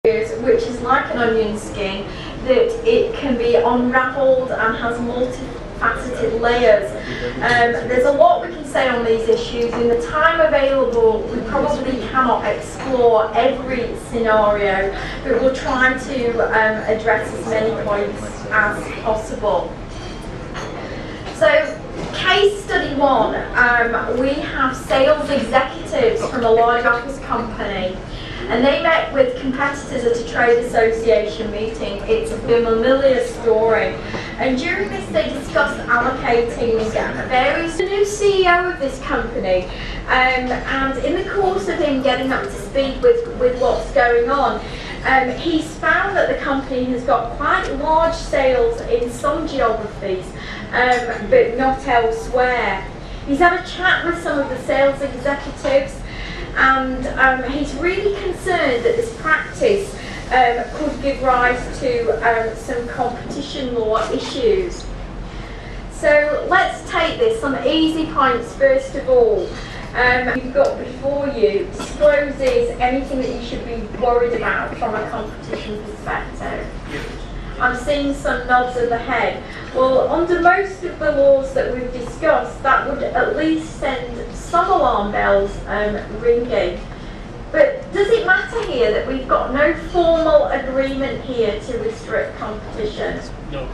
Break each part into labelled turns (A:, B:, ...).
A: which is like an onion skin, that it can be unravelled and has multifaceted layers. There's a lot we can say on these issues. In the time available, we probably cannot explore every scenario, but we'll try to address as many points as possible. So, case study one, we have sales executives from a large office company, and they met with competitors at a trade association meeting. It's a familiar story. And during this, they discussed allocating various. The new CEO of this company, and in the course of him getting up to speed with what's going on, he's found that the company has got quite large sales in some geographies, but not elsewhere. He's had a chat with some of the sales executives, and he's really concerned that this practice could give rise to some competition law issues. So let's take this, some easy points first of all. You've got before you discloses anything that you should be worried about from a competition perspective. I'm seeing some nods of the head. Well, under most of the laws that we've discussed, that would at least send some alarm bells ringing. But does it matter here that we've got no formal agreement here to restrict competition?
B: No.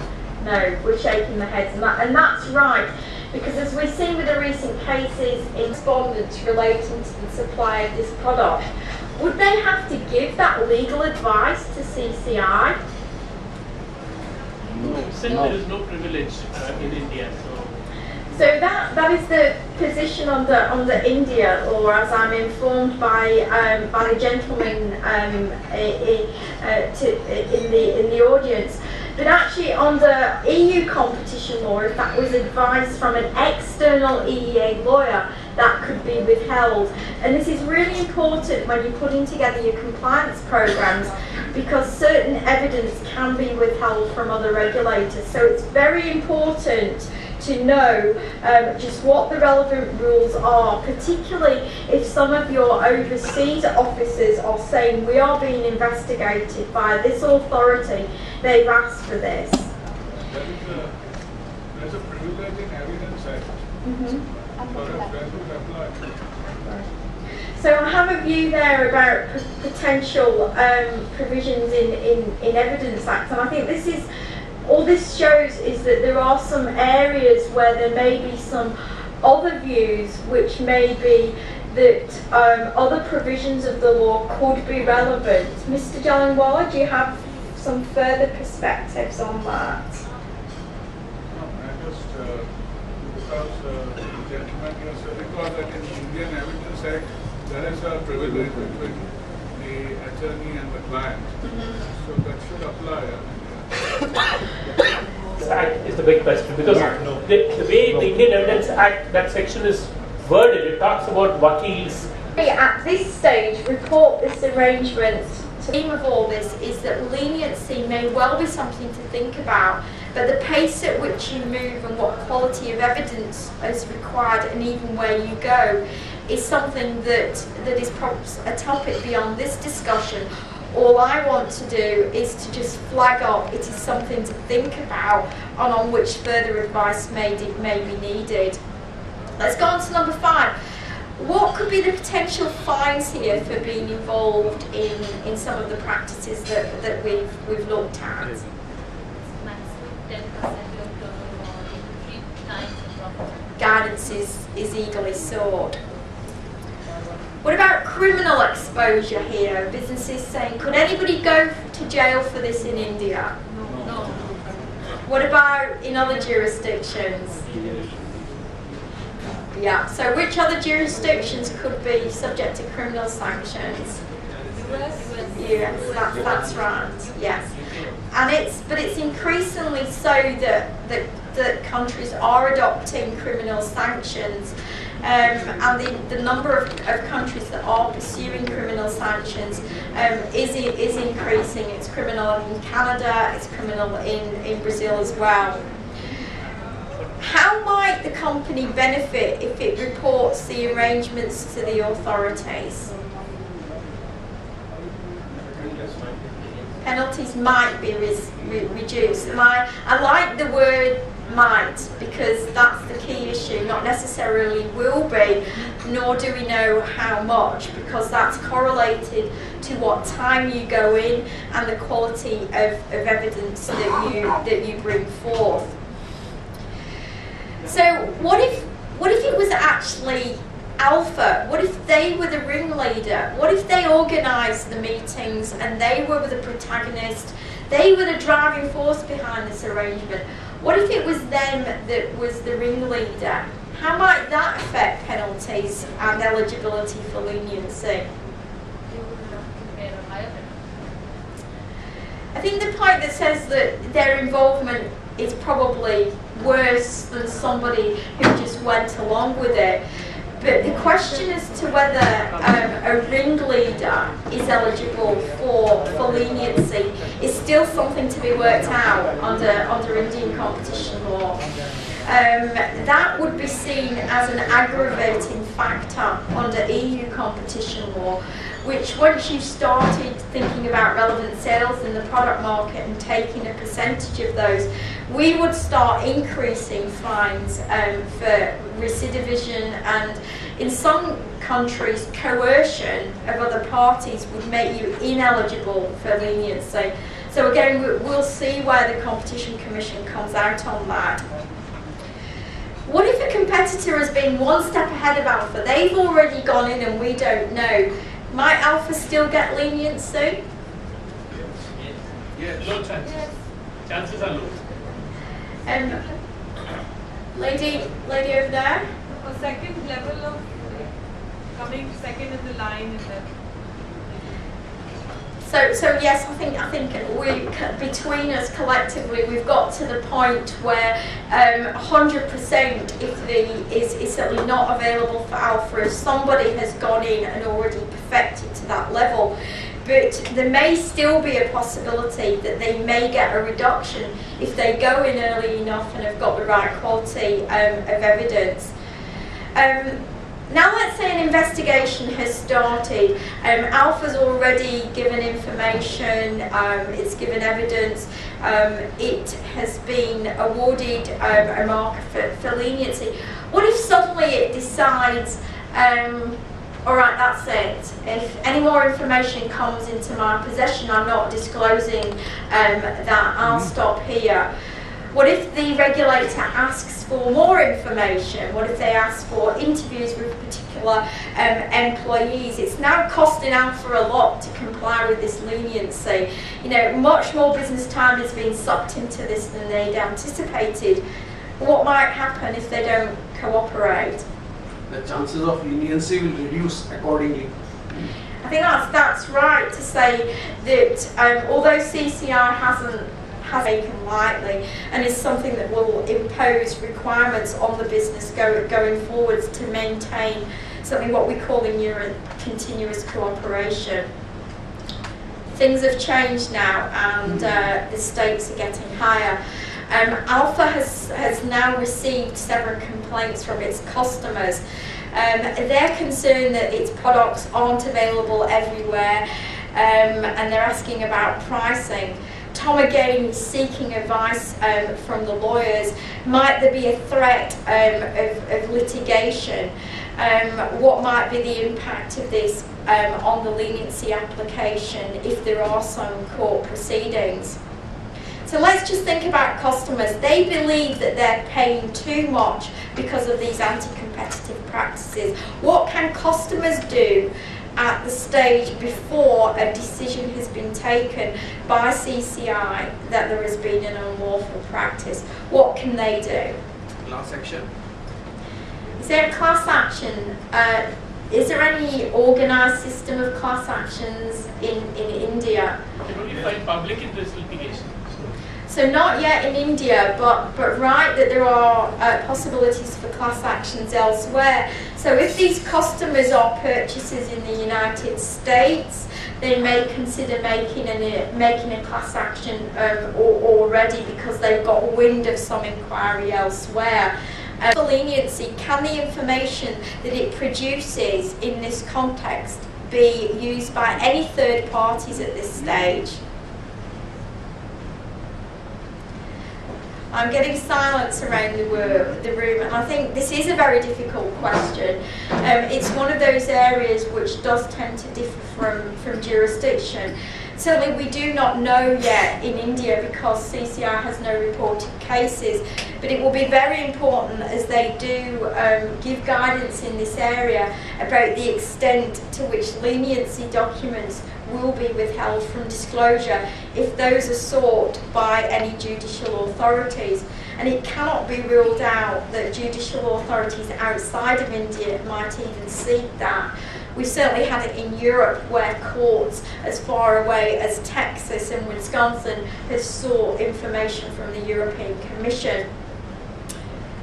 A: No, we're shaking the heads, and that's right, because as we've seen with the recent cases in respondents relating to the supply of this product, would they have to give that legal advice to CCI?
B: No, since there is no privilege in India,
A: so that is the position under India, or as I'm informed by the gentleman in the audience. But actually, under EU competition law, if that was advice from an external EEA lawyer, that could be withheld. And this is really important when you're putting together your compliance programs, because certain evidence can be withheld from other regulators. So it's very important to know just what the relevant rules are, particularly if some of your overseas officers are saying we are being investigated by this authority, they've asked for this.
C: There's a privilege in evidence act.
A: So I have a view there about potential provisions in Evidence Act, and I think this is, all this shows is that there are some areas where there may be some other views which may be that other provisions of the law could be relevant. Mr. Jallinwala, do you have some further perspectives on that?
C: No, I just, because the gentleman here said, because that in Indian Evidence Act, there is a privilege between the attorney and the client. So that should apply.
B: This act is the big question, because the way the Indian Evidence Act, that section is worded, it talks about wakils.
A: At this stage, report this arrangement. The theme of all this is that leniency may well be something to think about, but the pace at which you move and what quality of evidence is required and even where you go is something that is perhaps a topic beyond this discussion. All I want to do is to just flag up it is something to think about and on which further advice may be needed. Let's go on to number 5. What could be the potential fines here for being involved in some of the practices that we've looked at? Guidance is eagerly sought. What about criminal exposure here? Businesses saying, could anybody go to jail for this in India? No. What about in other jurisdictions? Yeah, so which other jurisdictions could be subject to criminal sanctions? US, that's right, yes. And it's increasingly so that countries are adopting criminal sanctions. And the number of countries that are pursuing criminal sanctions is increasing. It's criminal in Canada, it's criminal in Brazil as well. How might the company benefit if it reports the arrangements to the authorities? penalties might be reduced. And I like the word might, because that's the key issue, not necessarily will be, nor do we know how much, because that's correlated to what time you go in and the quality of evidence that you bring forth. So what if it was actually Alpha? What if they were the ringleader? What if they organised the meetings and they were the protagonist? They were the driving force behind this arrangement. What if it was them that was the ringleader? How might that affect penalties and eligibility for leniency? I think the point that says that their involvement is probably worse than somebody who just went along with it. But the question as to whether a ringleader is eligible for leniency is still something to be worked out under Indian competition law. That would be seen as an aggravating factor under EU competition law, which once you've started thinking about relevant sales in the product market and taking a percentage of those, we would start increasing fines for recidivism, and in some countries coercion of other parties would make you ineligible for leniency. So again, we'll see where the Competition Commission comes out on that. What if a competitor has been one step ahead of Alpha? They've already gone in and we don't know. Might Alpha still get leniency?
B: Yes. Low chances. Yes. Chances are low.
A: Lady over there.
D: A second level of coming second in the line in the.
A: So yes, I think we, between us collectively, we've got to the point where 100% is certainly not available for Alpha if somebody has gone in and already perfected to that level. But there may still be a possibility that they may get a reduction if they go in early enough and have got the right quality of evidence. Now let's say an investigation has started, Alpha's already given information, it's given evidence, it has been awarded a mark for leniency. What if suddenly it decides, alright, that's it, if any more information comes into my possession, I'm not disclosing that, I'll stop here. What if the regulator asks for more information? What if they ask for interviews with particular employees? It's now costing Alpha a lot to comply with this leniency. You know, much more business time is being sucked into this than they'd anticipated. What might happen if they don't cooperate?
E: The chances of leniency will reduce accordingly.
A: I think that's right to say that although CCR hasn't taken lightly and is something that will impose requirements on the business going forwards to maintain something what we call in continuous cooperation. Things have changed now and the stakes are getting higher. Alpha has now received several complaints from its customers. They're concerned that its products aren't available everywhere and they're asking about pricing. Tom again is seeking advice from the lawyers. Might there be a threat of litigation? What might be the impact of this on the leniency application if there are some court proceedings? So let's just think about customers. They believe that they're paying too much because of these anti-competitive practices. What can customers do at the stage before a decision has been taken by CCI that there has been an unlawful practice? What can they do?
E: Class action.
A: Is there a class action? Is there any organised system of class actions in India?
B: You can only find public interest litigation.
A: So not yet in India, but right that there are possibilities for class actions elsewhere. So if these customers are purchasers in the United States, they may consider making a class action already because they've got wind of some inquiry elsewhere. For leniency, can the information that it produces in this context be used by any third parties at this stage? I'm getting silence around the room, and I think this is a very difficult question. It's one of those areas which does tend to differ from jurisdiction. Certainly we do not know yet in India because CCI has no reported cases, but it will be very important as they do give guidance in this area about the extent to which leniency documents will be withheld from disclosure if those are sought by any judicial authorities. And it cannot be ruled out that judicial authorities outside of India might even seek that. We've certainly had it in Europe where courts as far away as Texas and Wisconsin have sought information from the European Commission.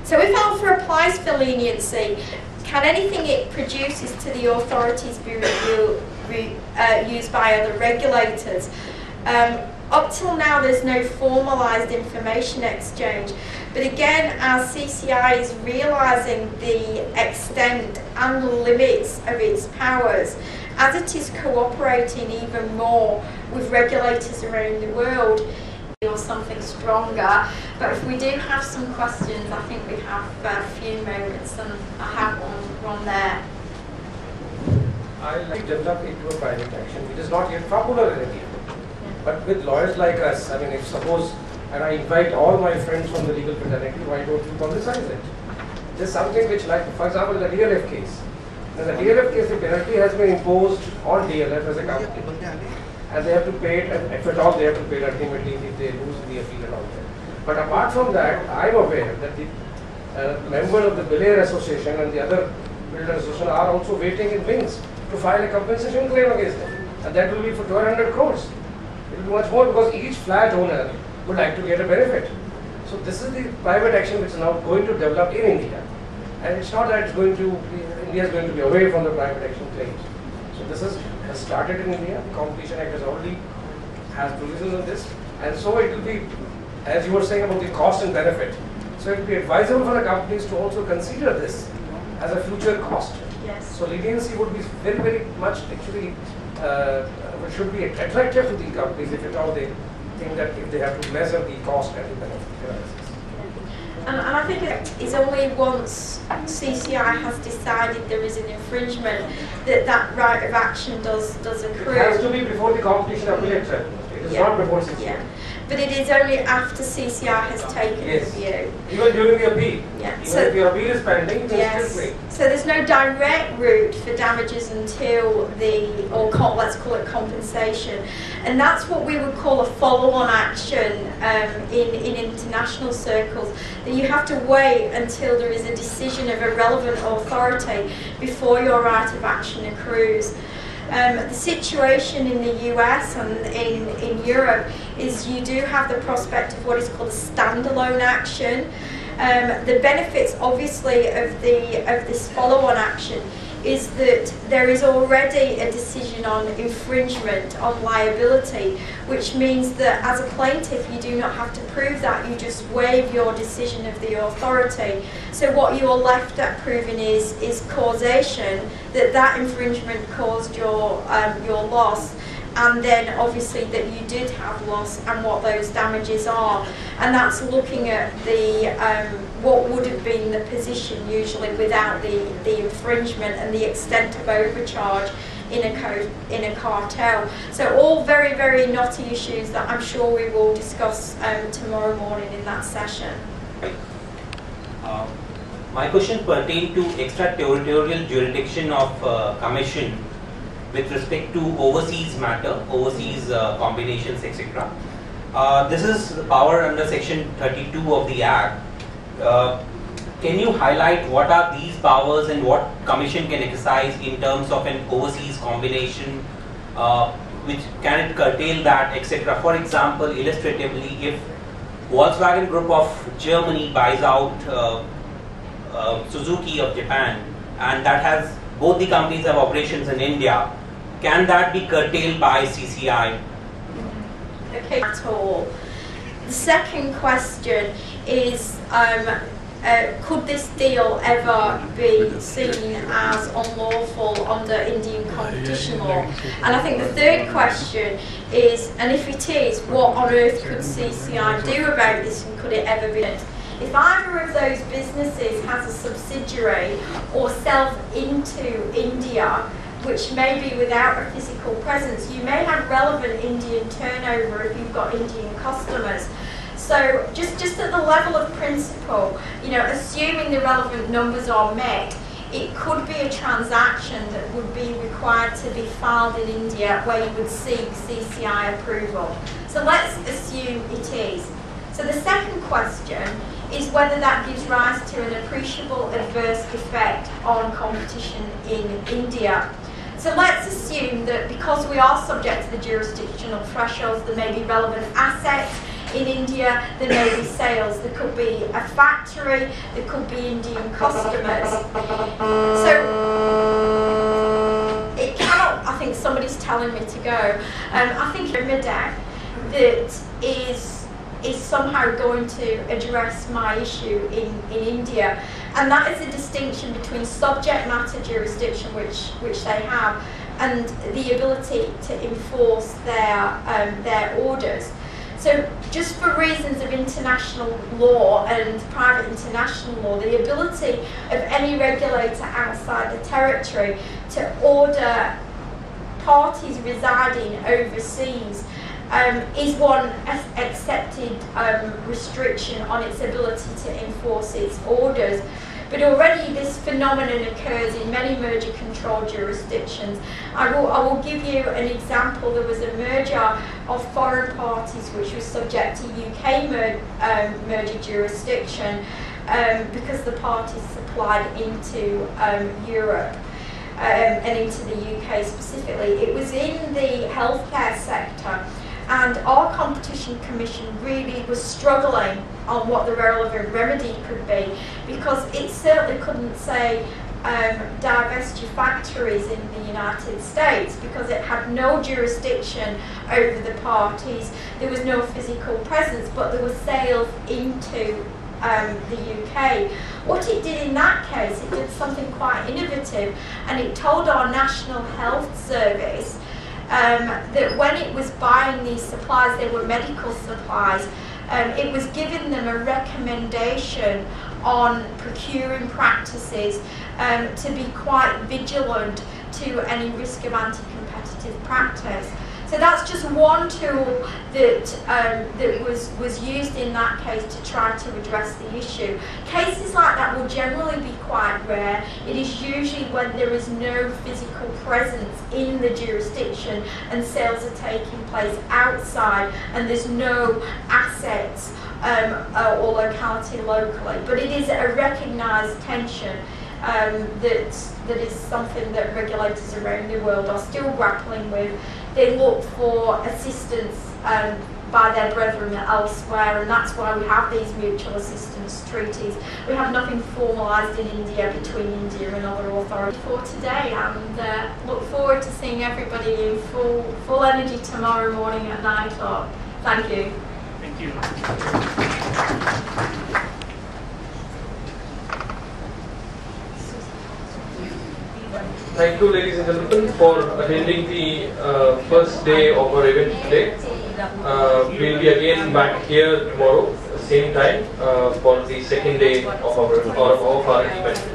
A: So if alpha applies for leniency, can anything it produces to the authorities be used by other regulators? Up till now there's no formalised information exchange, but again, as CCI is realising the extent and limits of its powers, as it is cooperating even more with regulators around the world, or something stronger. But if we do have some questions, I think we have a few moments, and I have one there.
F: I like to develop into a private action which is not yet popular in India. But with lawyers like us, I mean, if suppose, and I invite all my friends from the legal fraternity, why don't you publicize it? There's something which, like, for example, the DLF case. In the DLF case, the penalty has been imposed on DLF as a company. And they have to pay it, and if at all, they have to pay it ultimately if they lose the appeal and all that. But apart from that, I'm aware that the members of the Belair Association and the other builder association are also waiting in wings to file a compensation claim against them. And that will be for 1,200 crores. It will be much more because each flat owner would like to get a benefit. So this is the private action which is now going to develop in India. And it's not that it's going to be, India is going to be away from the private action claims. So this has started in India. The Competition Act has provisions on this. And so it will be, as you were saying about the cost and benefit, so it will be advisable for the companies to also consider this as a future cost.
A: Yes. So
F: leniency would be very, very much actually should be attractive to the companies if at all they think that if they have to measure the cost and the benefit analysis.
A: And I think it's only once CCI has decided there is an infringement that right of action does accrue.
F: It has to be before the competition appeal tribunal. It is not before CCI.
A: Yeah. But it is only after CCI has taken the view.
F: Even during the appeal.
A: Yeah.
F: Even
A: So,
F: if the appeal is pending,
A: yes.
F: still claim.
A: So there's no direct route for damages until let's call it compensation. And that's what we would call a follow-on action in international circles. That you have to wait until there is a decision of a relevant authority before your right of action accrues. The situation in the US and in Europe is you do have the prospect of what is called a standalone action. The benefits, obviously, of this follow-on action is that there is already a decision on infringement, on liability, which means that as a plaintiff you do not have to prove that, you just waive your decision of the authority. So what you are left at proving is causation, that infringement caused your loss, and then obviously that you did have loss and what those damages are. And that's looking at the what would have been the position usually without the infringement and the extent of overcharge in a cartel. So all very, very knotty issues that I'm sure we will discuss tomorrow morning in that session.
G: My question pertains to extraterritorial jurisdiction of Commission with respect to overseas matter, overseas combinations, etc. This is the power under Section 32 of the Act. Can you highlight what are these powers and what Commission can exercise in terms of an overseas combination, which can it curtail that, etc. For example, illustratively, if Volkswagen Group of Germany buys out Suzuki of Japan, and that has both the companies have operations in India, can that be curtailed by CCI?
A: Okay, at all. The second question is could this deal ever be seen as unlawful under Indian competition law? And I think the third question is, and if it is, what on earth could CCI do about this, and could it ever be? If either of those businesses has a subsidiary or sells into India, which may be without a physical presence, you may have relevant Indian turnover if you've got Indian customers. So just at the level of principle, you know, assuming the relevant numbers are met, it could be a transaction that would be required to be filed in India where you would seek CCI approval. So let's assume it is. So the second question is whether that gives rise to an appreciable adverse effect on competition in India. So let's assume that because we are subject to the jurisdictional thresholds, there may be relevant assets in India, there may be sales, there could be a factory, there could be Indian customers. So it cannot, I think somebody's telling me to go, I think Medak that is somehow going to address my issue in India, and that is the distinction between subject matter jurisdiction, which they have, and the ability to enforce their orders. So just for reasons of international law and private international law, the ability of any regulator outside the territory to order parties residing overseas is one accepted restriction on its ability to enforce its orders. But already this phenomenon occurs in many merger control jurisdictions. I will give you an example. There was a merger of foreign parties which was subject to UK merger jurisdiction because the parties supplied into Europe and into the UK specifically. It was in the healthcare sector, and our competition commission really was struggling on what the relevant remedy could be, because it certainly couldn't say divest your factories in the United States, because it had no jurisdiction over the parties. There was no physical presence, but there was sales into the UK. What it did in that case, it did something quite innovative, and it told our National Health Service that when it was buying these supplies, they were medical supplies, it was giving them a recommendation on procuring practices to be quite vigilant to any risk of anti-competitive practice. So that's just one tool that was used in that case to try to address the issue. Cases like that will generally be quite rare. It is usually when there is no physical presence in the jurisdiction and sales are taking place outside and there's no assets or locality locally. But it is a recognised tension that is something that regulators around the world are still grappling with. They look for assistance by their brethren elsewhere, and that's why we have these mutual assistance treaties. We have nothing formalised in India between India and other authorities for today, and look forward to seeing everybody in full energy tomorrow morning at 9 o'clock. Thank you.
B: Thank you.
H: Thank you, ladies and gentlemen, for attending the first day of our event today. We'll be again back here tomorrow, same time, for the second day of our event.